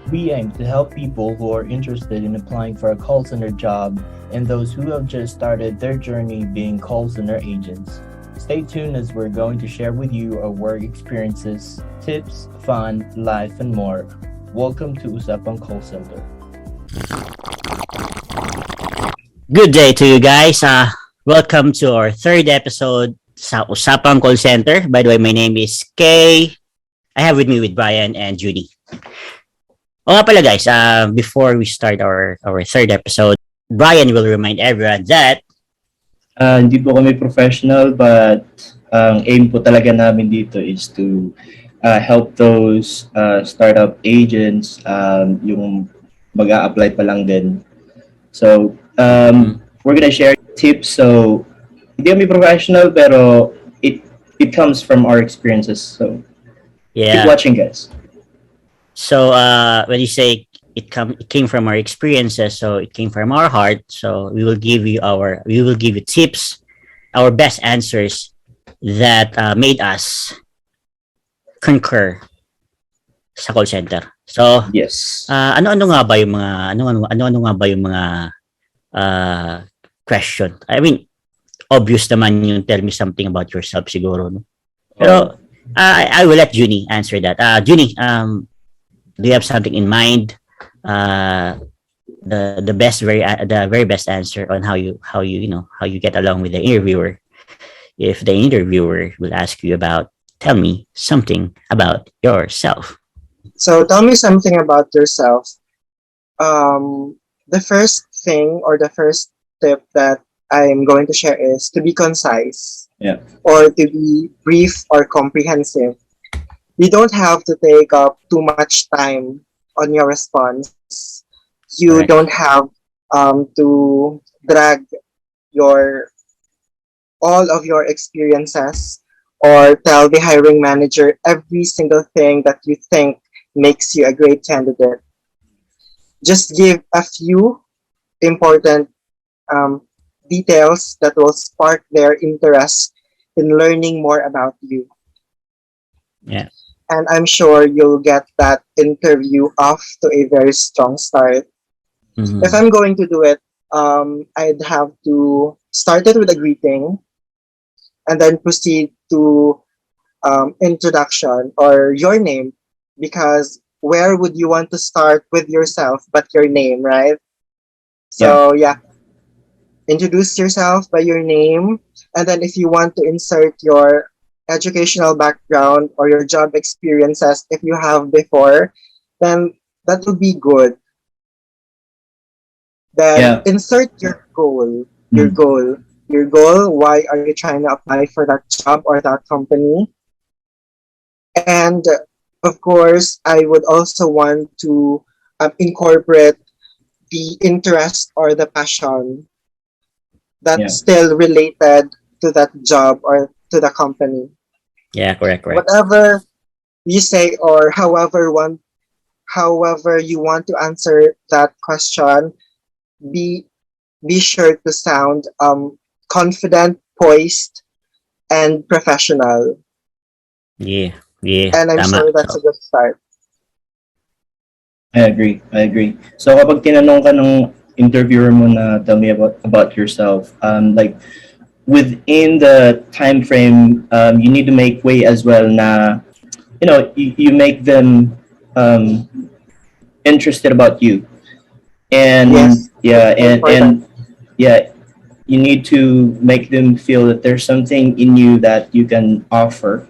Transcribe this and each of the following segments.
We aim to help people who are interested in applying for a call center job and those who have just started their journey being call center agents. Stay tuned as we're going to share with you our work experiences, tips, fun, life, and more. Welcome to USAPANG Call Center. Good day to you guys. Welcome to our third episode sa Usapang Call Center. By the way, my name is Kay. I have with me with Brian and Judy. O nga pala guys, before we start our third episode, Brian will remind everyone that Hindi po kami professional but ang aim po talaga namin dito is to help those startup agents yung mag-a-apply pa lang din. So, we're gonna share tips. So, hindi kami professional pero it comes from our experiences. So, keep watching, guys. So, when you say it came from our experiences, so it came from our heart. So we will give you tips, our best answers that made us concur sa call center. So, yes. Ano-ano nga ba yung mga question? I mean, obvious naman yung tell me something about yourself siguro, no? Pero I will let Junie answer that. Junie, do you have something in mind? The very best answer on how you get along with the interviewer. If the interviewer will ask you about, tell me something about yourself. So tell me something about yourself. The first thing or the first tip that I'm going to share is to be concise. Yeah. Or to be brief or comprehensive. You don't have to take up too much time on your response. You Correct. don't have to drag all of your experiences or tell the hiring manager every single thing that you think makes you a great candidate. Just give a few important details that will spark their interest in learning more about you. Yeah. And I'm sure you'll get that interview off to a very strong start. Mm-hmm. If I'm going to do it, I'd have to start it with a greeting and then proceed to introduction or your name, because where would you want to start with yourself but your name, right? So yeah, introduce yourself by your name, and then if you want to insert your educational background or your job experiences if you have before, then that would be good. Then insert your goal. Your goal. Why are you trying to apply for that job or that company? And of course, I would also want to incorporate the interest or the passion that's still related to that job or to the company. Yeah, correct. Whatever you say or however you want to answer that question, be sure to sound confident, poised, and professional. Yeah. And I'm sure that's a good start. I agree. So kapag tinanong ka ng interviewer mo na tell me about yourself, like within the time frame, you need to make way as well na, you make them interested about you. And you need to make them feel that there's something in you that you can offer.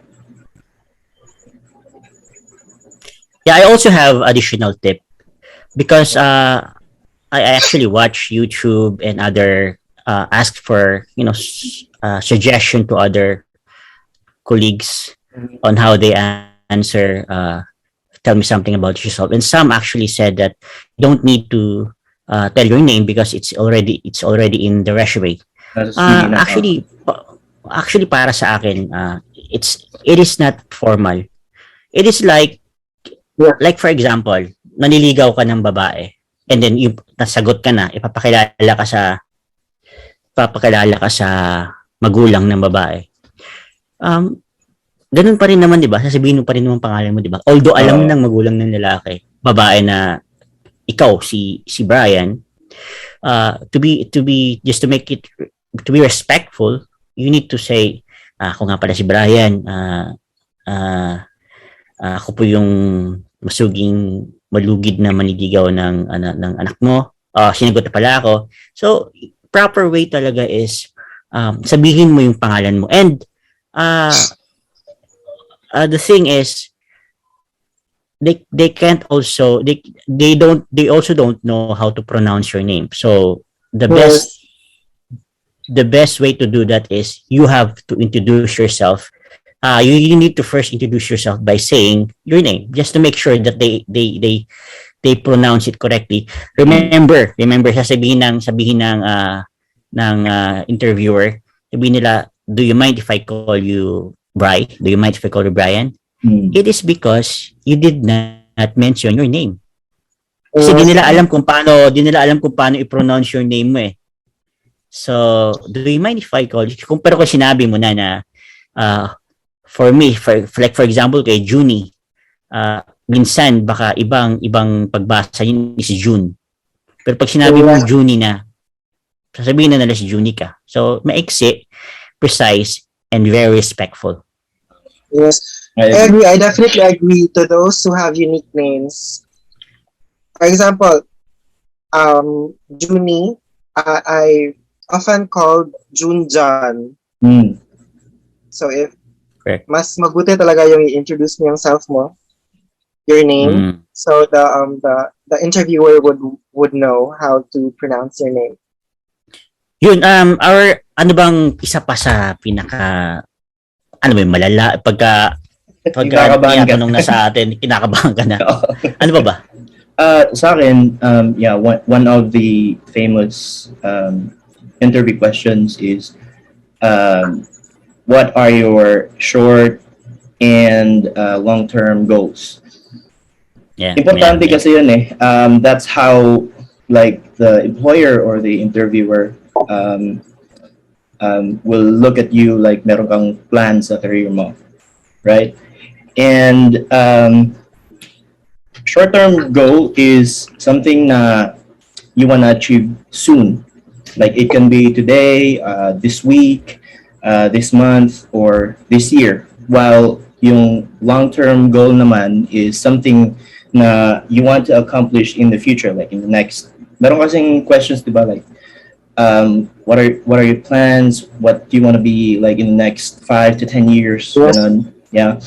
Yeah, I also have additional tip because I actually watch YouTube and other ask for suggestion to other colleagues on how they answer. Tell me something about yourself, and some actually said that you don't need to tell your name because it's already in the resume. Actually, para sa akin, it is not formal. It is like for example, naniligaw ka ng babae and then yung nasagot ka na, ipapakilala ka sa magulang ng babae. ganun pa rin naman, di ba? Sasabihin mo pa rin naman pangalan mo, di ba? Although alam Oo. ng magulang ng lalaki, babae na ikaw, si Brian, just to make it, to be respectful, you need to say, ako nga pala si Brian, uh, ako po yung masuging malugid na maniligaw ng anak mo. Sinagot na pala ako. So, proper way talaga is sabihin mo yung pangalan mo. And the thing is, they can't also they also don't know how to pronounce your name. So Yes. the best way to do that is you have to introduce yourself. You need to first introduce yourself by saying your name, just to make sure that they pronounce it correctly. Remember, sabihin ng interviewer, sabihin nila, do you mind if I call you Bry? Do you mind if I call you Brian? Mm. It is because you did not mention your name. Kasi Yes. di nila alam kung paano i-pronounce your name mo eh. So, do you mind if I call you? Pero kung sinabi mo na for me, for example, kay Junie, minsan baka ibang pagbasa yun is June. Pero pag sinabi mo Junie na, sasabihin na nila si Junie ka. So, maiksi, precise, and very respectful. Yes. I agree. I definitely agree to those who have unique names. For example, Junie, I often called Junjan. Mm. So if Correct. mas mabuti talaga yung i-introduce mo yung self mo, your name, so the interviewer would know how to pronounce your name. Yun, ano bang isa pa sa pinaka, ano ba yung malala, pagka tinatanong na sa atin, kinakabahan ka na. Ano ba? Sa akin, yeah, one of the famous interview questions is, what are your short and long-term goals? Yeah, Importante kasi yun eh. That's how like the employer or the interviewer will look at you like meron kang plan sa career mo, right? And short-term goal is something na you want to achieve soon. Like it can be today, this week, this month, or this year. While yung long-term goal naman is something na you want to accomplish in the future, like in the next. Meron kasing questions, diba? Like, what are your plans? What do you want to be like in the next 5 to 10 years? Yes. Ganun. Yeah.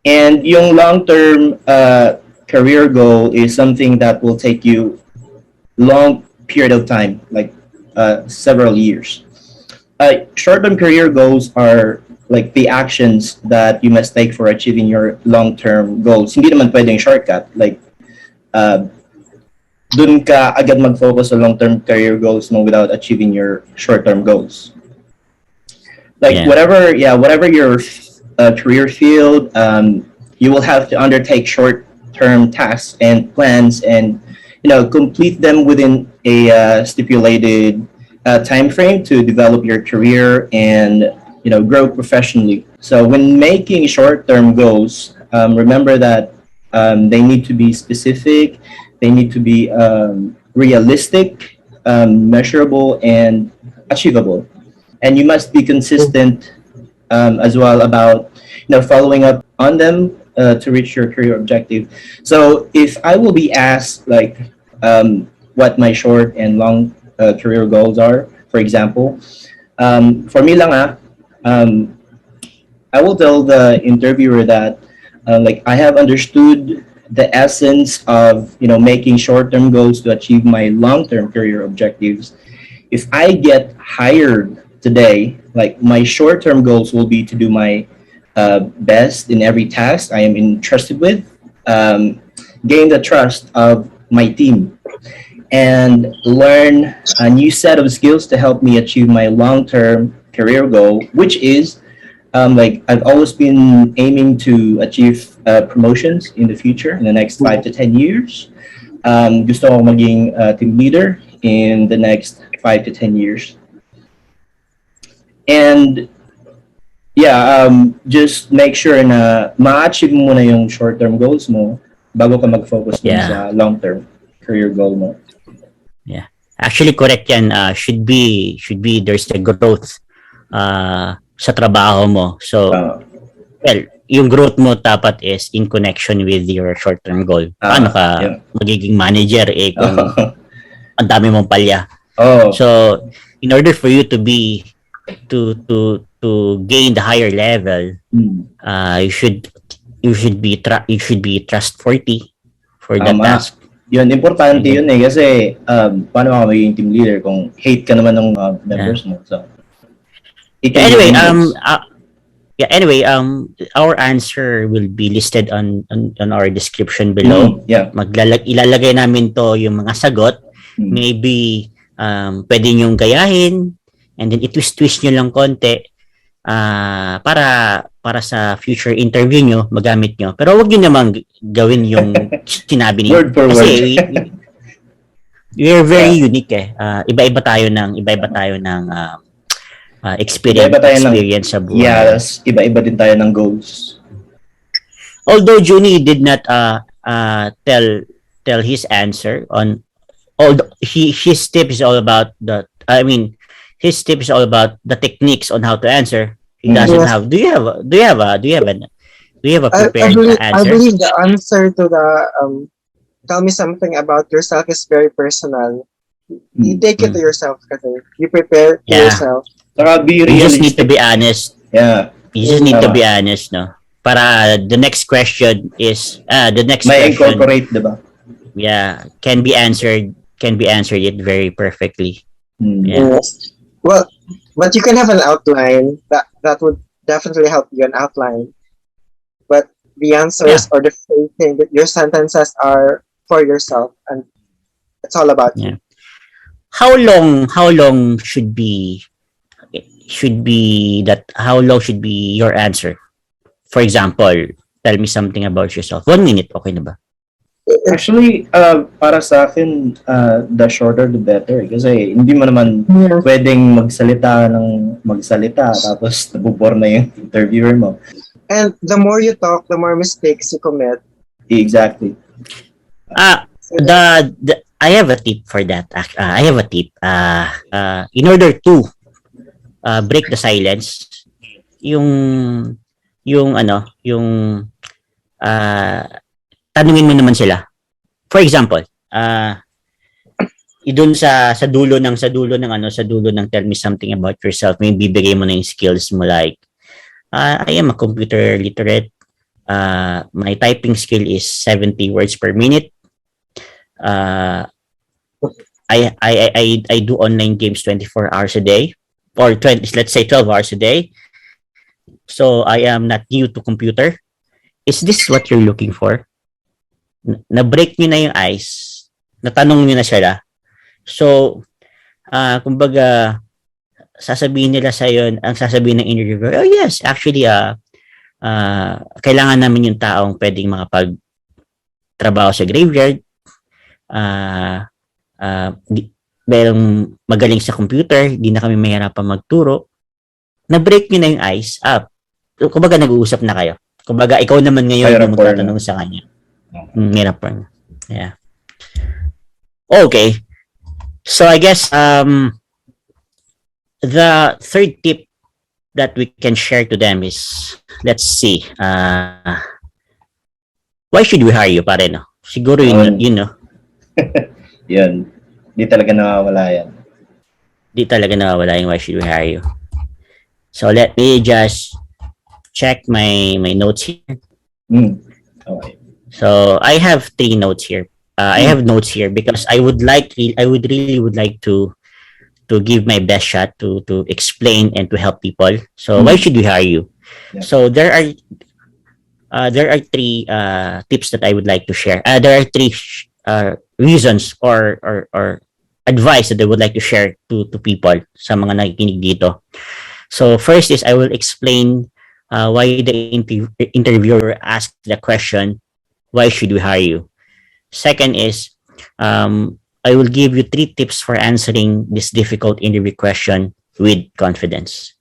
And yung long-term career goal is something that will take you long period of time, like several years. Short-term career goals are like the actions that you must take for achieving your long-term goals. Hindi naman pwedeng shortcut. Like, dun ka agad mag-focus sa long-term career goals mo without achieving your short-term goals. Like, whatever your career field, you will have to undertake short-term tasks and plans and, complete them within a stipulated time frame to develop your career and grow professionally. So when making short-term goals, remember that they need to be specific, they need to be realistic, measurable, and achievable. And you must be consistent as well about following up on them to reach your career objective. So if I will be asked like what my short and long career goals are, for example, for me lang I will tell the interviewer that like I have understood the essence of making short-term goals to achieve my long-term career objectives. If I get hired today, like my short-term goals will be to do my best in every task I am entrusted with, gain the trust of my team, and learn a new set of skills to help me achieve my long-term career goal, which is like I've always been aiming to achieve promotions in the future in the next 5 to 10 years. Gusto ko maging team leader in the next 5 to 10 years. And yeah, just make sure na ma-achieve mo muna yung short-term goals mo bago ka mag-focus dun Yeah. sa long-term career goal mo. Yeah. Actually, correct yan. Should be there's a growth sa trabaho mo. So, Uh, well, yung growth mo dapat is in connection with your short-term goal. Paano ka yeah. magiging manager kung ang dami mong palya? Oh, So, in order for you to be to gain the higher level, mm, you should be trustworthy for that tama. task. Yun, importante And yun eh. Kasi, paano ka magiging team leader kung hate ka naman ng yeah. members mo? So, it Yeah, can be anyway, dangerous. our answer will be listed on our description below. Yeah. Ilalagay namin to yung mga sagot. Mm. Maybe pwede nyong gayahin and then i-twist nyo lang konti para sa future interview nyo, magamit nyo. Pero wag nyo namang gawin yung sinabi niyo. Word for Kasi word. we're very Yeah. unique eh. Iba-iba tayo ng experience Iba-iba tayo ng- experience sa buhay. Yes, iba-iba din tayo ng goals. Although Juni did not tell his answer on his tip is all about his tip is all about the techniques on how to answer. He doesn't Yes. have. Do you have a I prepared believe answer? the answer to the tell me something about yourself is very personal. You take it to yourself kasi you prepare to Yeah. yourself. Saka be You just need to realistic. be honest. Yeah. You just need to Tama. be honest, no? Para the next question is May incorporate, diba? can be answered it very perfectly. Mm. Yeah. Yes. Well, but you can have an outline that would definitely help you an outline. But the answers or the phrasing that your sentences are for yourself and it's all about you. Yeah. How long should be your answer? For example, tell me something about yourself. 1 minute, okay na ba? Actually, para sa akin, the shorter the better. Kasi hindi mo naman Yes. pwedeng magsalita tapos nabubor na yung interviewer mo. And the more you talk, the more mistakes you commit. Exactly. I have a tip for that. I have a tip. In order to break the silence, yung tanungin mo naman sila. For example, doon sa dulo ng tell me something about yourself, may bibigay mo na yung skills mo like I am a computer literate. My typing skill is 70 words per minute. I do online games 24 hours a day or 20, let's say 12 hours a day. So I am not new to computer. Is this what you're looking for? Na-break nyo na yung ice. Natanong nyo na sila. So, kumbaga, sasabihin nila sa'yo, ang sasabihin ng interviewer, oh yes, actually, kailangan namin yung taong pwedeng makapag-trabaho sa graveyard, merong magaling sa computer, di na kami mahirapan magturo. Na-break nyo na yung ice up. Kumbaga, nag-uusap na kayo. Kumbaga, ikaw naman ngayon yung magtatanong sa kanya. Rapport. Yeah. Okay. So, I guess, the third tip that we can share to them is, let's see, why should we hire you, pare, no? Siguro yun, no? Yun. Di talaga nawawala yan. Di talaga nawawala yung why should we hire you. So, let me just check my notes here. Okay. So, I have 3 notes here. I have notes here because I would really like to give my best shot to explain and to help people. So why should we hire you? Yeah. So there are 3 tips that I would like to share. There are 3 reasons or advice that I would like to share to people sa mga nakikinig dito. So first is I will explain why the interviewer asked the question, why should we hire you? Second is, I will give you 3 tips for answering this difficult interview question with confidence.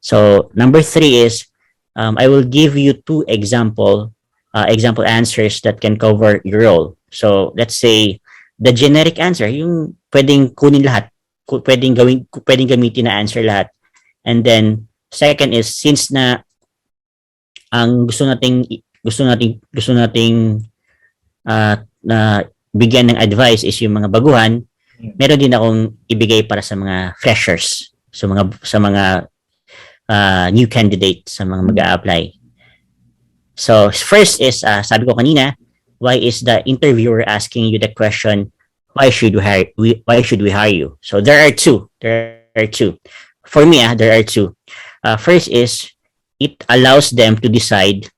So number 3 is I will give you 2 example answers that can cover your role. So let's say the generic answer, yung pwedeng kunin lahat, pwedeng gamitin na answer lahat. And then second is, since na ang gusto nating na bigyan ng advice is yung mga baguhan, meron din akong ibigay para sa mga freshers, sa mga new candidate, sa mga mag-a-apply. So first is sabi ko kanina, why is the interviewer asking you the question, why should we hire you? So there are two. For me, there are two. First is, it allows them to decide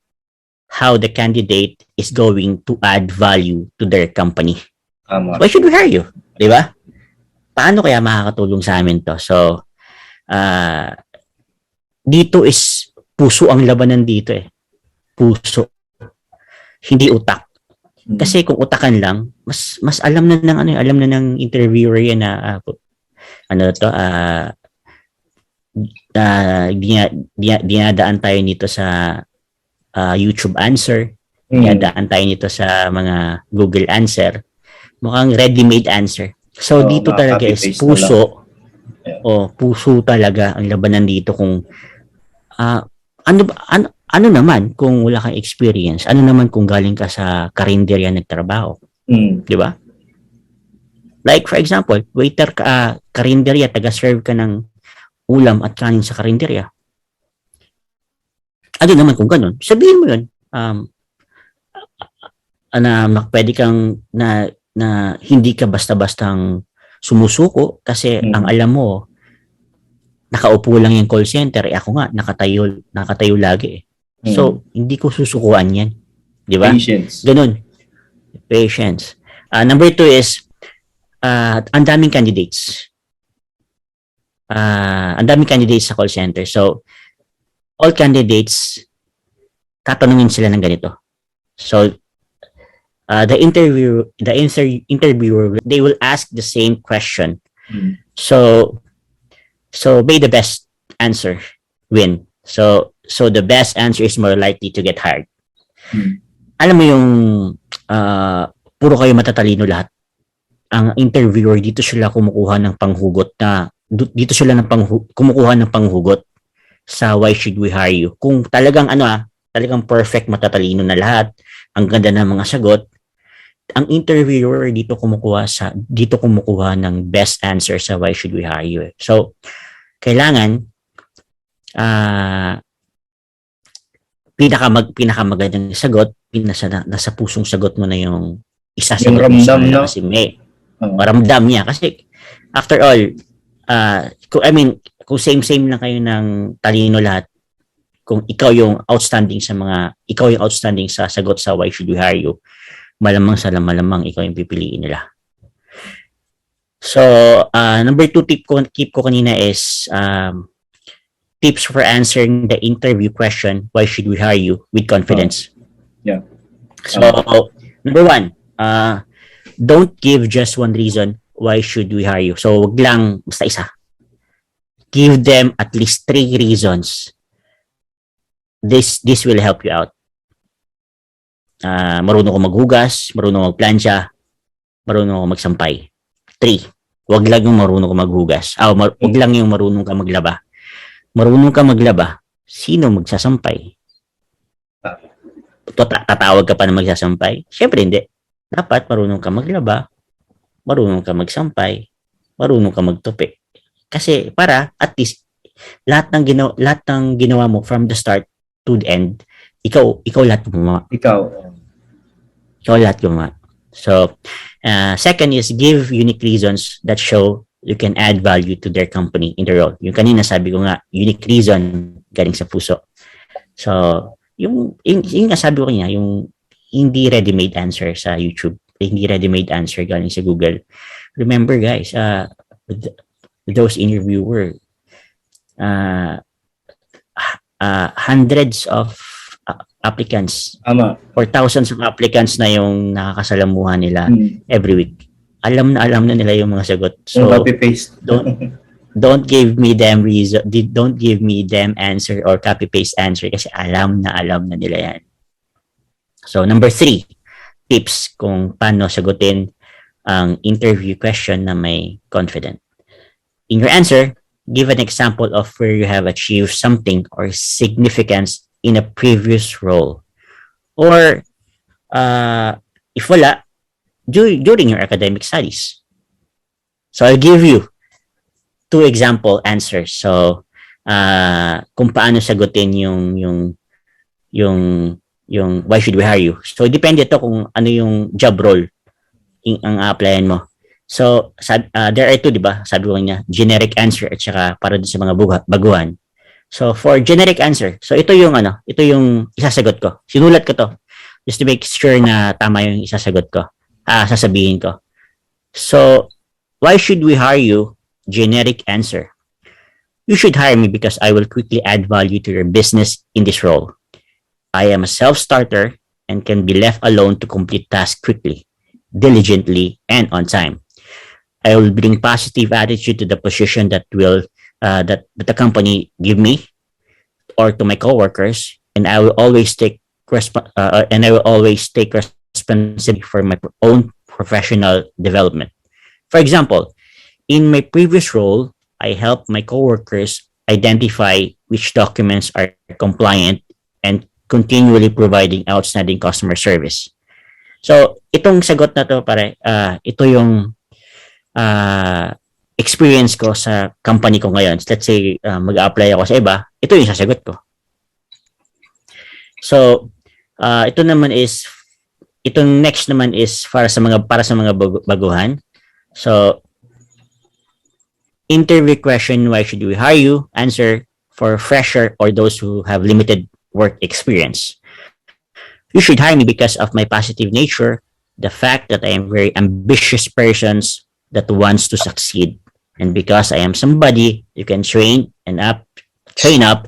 how the candidate is going to add value to their company. Why should we hire you? Di ba? Paano kaya makakatulong sa amin to? So, dito is puso ang labanan dito eh. Puso. Hindi utak. Kasi kung utakan lang, mas alam na ng interviewer yan na dinadaan tayo nito sa YouTube answer, dinadaan tayo nito sa mga Google answer, mukhang ready-made answer. So dito talaga is puso. Puso talaga ang labanan dito. Kung ano naman kung wala kang experience, ano naman kung galing ka sa karinderya nagtrabaho, di ba? Like for example, waiter ka, karinderya, taga-serve ka ng ulam at kanin sa karinderya. Ano naman kung ganun, sabihin mo yun, pwede kang na hindi ka basta-bastang sumusuko kasi ang alam mo, nakaupo lang yung call center, ako nga nakatayo lagi eh. So hindi ko susukuan yan, di ba? Patience. Ganun. Patience. Number 2 is ang daming candidates. Ang daming candidates sa call center. So all candidates, tatanungin sila ng ganito. So the interviewer, they will ask the same question. So may the best answer win. So the best answer is more likely to get hired. Alam mo yung puro kayo matatalino lahat. Ang interviewer, dito sila kumukuha ng panghugot kumukuha ng panghugot sa why should we hire you. Kung talagang talagang perfect, matatalino na lahat, ang ganda ng mga sagot, ang interviewer dito kumukuha ng best answer sa why should we hire you. So kailangan pinakamagandang sagot, nasa pusong sagot mo na yung isasagot mo sa kanila, kasi may ramdam niya. Kasi after all, kung same lang kayo ng talino lahat, kung ikaw yung outstanding sa sagot sa why should we hire you, malamang ikaw yung pipiliin nila. So number 2 tip ko kanina is tips for answering the interview question, why should we hire you, with confidence. So number 1, don't give just one reason why should we hire you. So wag lang basta isa. Give them at least 3 reasons. This will help you out. Marunong ko maghugas, marunong magplansya, marunong ko magsampay. 3. Wag lang yung marunong ko maghugas. Wag lang yung marunong ka maglaba. Marunong ka maglaba, sino magsasampay? Tatawag ka pa na magsasampay? Siyempre hindi. Dapat marunong ka maglaba, marunong ka magsampay, marunong ka magtupi. Kasi para at least lahat ng ginawa mo from the start to the end, ikaw lahat gumawa. Ikaw lahat gumawa. So, second is give unique reasons that show you can add value to their company in the role. Yung kanina sabi ko nga, unique reason galing sa puso. So, yung sabi ko niya, yung hindi ready-made answer sa YouTube, hindi ready-made answer galing sa Google. Remember guys, those interviewer, hundreds of applicants or thousands of applicants na yung nakakasalamuhan nila every week. Alam na nila yung mga sagot. So, copy-paste. don't give me them reason, don't give me them answer or copy paste answer kasi alam na nila yan. So number 3, tips kung paano sagutin ang interview question na may confident. In your answer, give an example of where you have achieved something or significance in a previous role. Or if wala, during your academic studies. So I'll give you 2 example answers. So kung paano sagutin yung why should we hire you. So depende to kung ano yung job role ang applyan mo. So there are 2, di ba? Sabi ko niya, generic answer at saka para din sa mga baguhan. So for generic answer, so ito yung isasagot ko. Sinulat ko to just to make sure na tama yung isasagot ko. Sasabihin ko. So why should we hire you? Generic answer. You should hire me because I will quickly add value to your business in this role. I am a self-starter and can be left alone to complete tasks quickly, diligently, and on time. I will bring positive attitude to the position that that the company give me or to my coworkers, and I will always take responsibility for my own professional development. For example, in my previous role, I helped my coworkers identify which documents are compliant and continually providing outstanding customer service. So, itong sagot na to pare, ito yung experience ko sa company ko ngayon. Let's say mag-apply ako sa iba, ito yung sasagot ko. So, itong next naman is para sa mga baguhan. So, interview question, why should we hire you? Answer, for fresher or those who have limited work experience. You should hire me because of my positive nature, the fact that I am very ambitious person that wants to succeed, and because I am somebody you can train up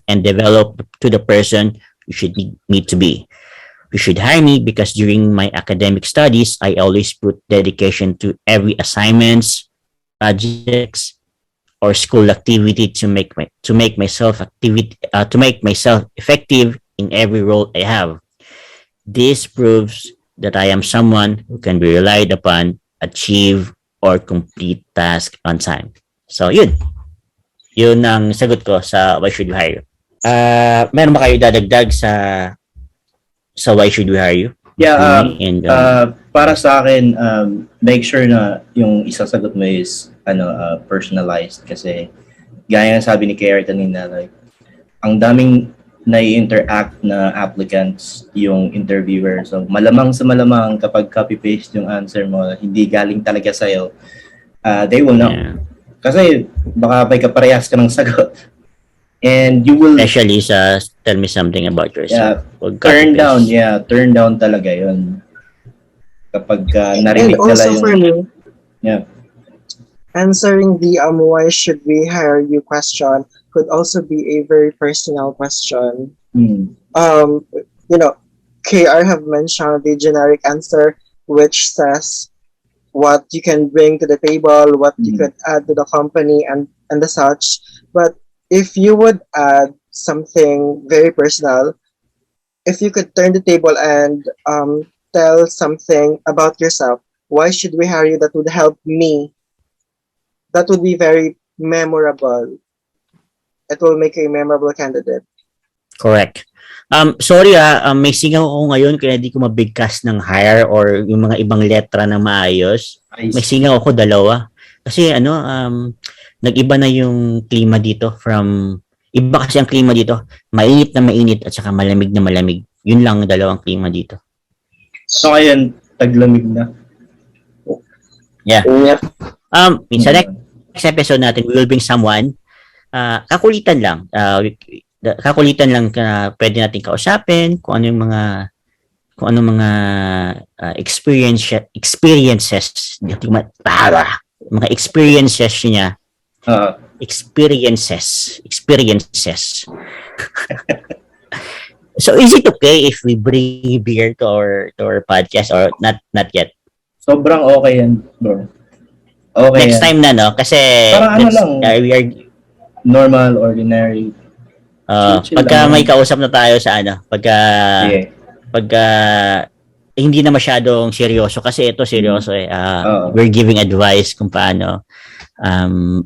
and develop to the person you should need to be. You should hire me because during my academic studies, I always put dedication to every assignments, projects, or school activity to make myself effective in every role I have. This proves that I am someone who can be relied upon, achieve, or complete task on time. So, yun. Yun ang sagot ko sa why should we hire you. Meron ba kayo dadagdag sa why should we hire you? Yeah, para sa akin, make sure na yung isasagot mo is personalized kasi gaya ng sabi ni Karen kanina, like, ang daming nai-interact na applicants yung interviewer. So, malamang kapag copy-paste yung answer mo, hindi galing talaga sa'yo, they will know. Yeah. Kasi baka may kaparehas ka ng sagot. And you will... Especially sa tell me something about yourself. Yeah, turn down talaga yun. Kapag narinig nila yung... For me, yeah. Answering the why should we hire you question could also be a very personal question. KR have mentioned the generic answer which says what you can bring to the table, what you could add to the company and the such. But if you would add something very personal, if you could turn the table and tell something about yourself, why should we hire you that would help me? That would be very memorable. It will make a memorable candidate. Correct. Sorry may singaw ako ngayon kaya di ko mabigkas ng hire or yung mga ibang letra na maayos. May singaw ako 2. Kasi nag-iba na yung klima dito iba kasi ang klima dito, mainit na mainit at saka malamig na malamig. Yun lang ang 2 klima dito. So ngayon, taglamig na. Yeah. Sa next episode natin, we will bring someone kakulitan lang. Kakulitan lang na pwede natin kausapin kung ano yung mga experiences mga experiences niya. Experiences. So is it okay if we bring beer to our podcast or not yet? Sobrang okay yan, bro. Okay Next yan. time na, no? Kasi Parang ano lang, we are normal, ordinary. Chill pagka lang may yan. kausap na tayo sa ano, Sige. pagka hindi na masyadong seryoso kasi ito seryoso eh. Oo. We're giving advice kung paano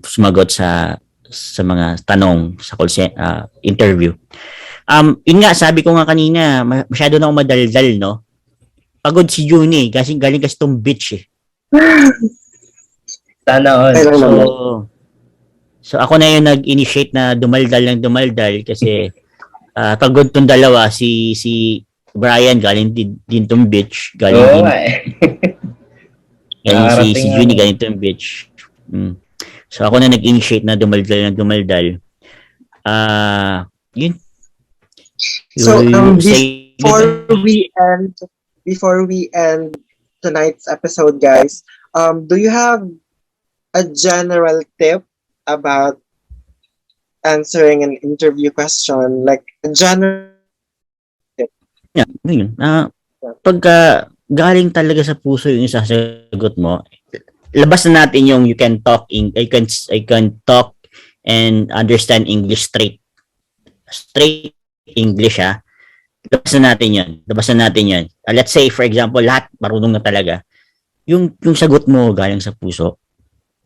sumagot sa mga tanong sa interview. Yun nga, sabi ko nga kanina, masyado na ako madaldal, no? Pagod si Juni, kasi galing kasi tong beach eh. Sana all. Kailan So, naman? so ako na yung nag-initiate na dumaldal kasi pagod tong dalawa, si Brian galing din tong beach, galing Oo din, nga eh. galing si Nakakarating Juni ano. galing tong beach. So ako na nag-initiate na dumaldal. Yun. So, You say before we end tonight's episode, guys, do you have a general tip about answering an interview question? Like a general yeah, yun. Pagka galing talaga sa puso yung isasagot mo, labas na natin yung you can talk I can talk and understand English straight English labas na natin yun. Let's say for example lahat marunong na talaga, yung sagot mo galing sa puso,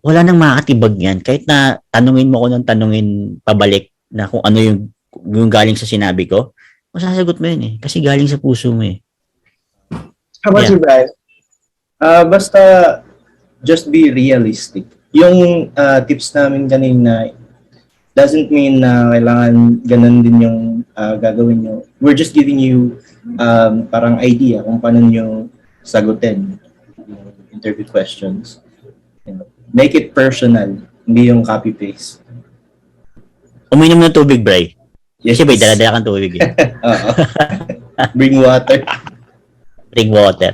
wala nang makakatibag yan kahit na tanungin mo ko ng tanungin pabalik na kung ano yung galing sa sinabi ko, masasagot mo yun eh kasi galing sa puso mo eh. How about Yeah. you, Brian? Basta just be realistic. Yung tips namin kanina doesn't mean na kailangan ganun din yung gagawin nyo. We're just giving you parang idea kung paano nyo sagutin yung interview questions. You know, make it personal, hindi yung copy-paste. Uminom ng tubig, Bray. Yes. Kasi ba, dala-dala kang tubig eh. Oo. Bring water. Drink water.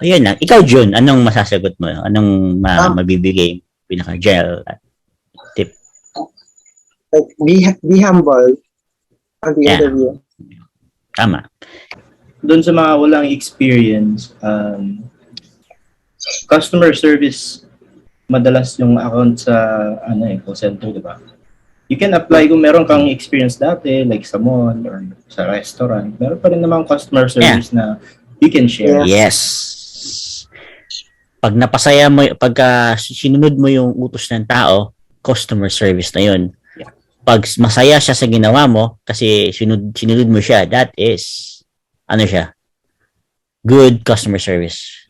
Ayun lang. Ikaw, Jun, anong masasagot mo? Anong mabibigay pinaka-gel tip? Like be humble on the Yeah. interview. Tama. Doon sa mga walang experience, customer service madalas yung account sa call center, di ba? You can apply kung meron kang experience dati, like sa mall or sa restaurant. Meron pa rin namang customer service na you can share. Yeah. Yes. Pag napasaya mo, pagka sinunod mo yung utos ng tao, customer service na yun. Pag masaya siya sa ginawa mo, kasi sinunod mo siya, that is, siya? Good customer service.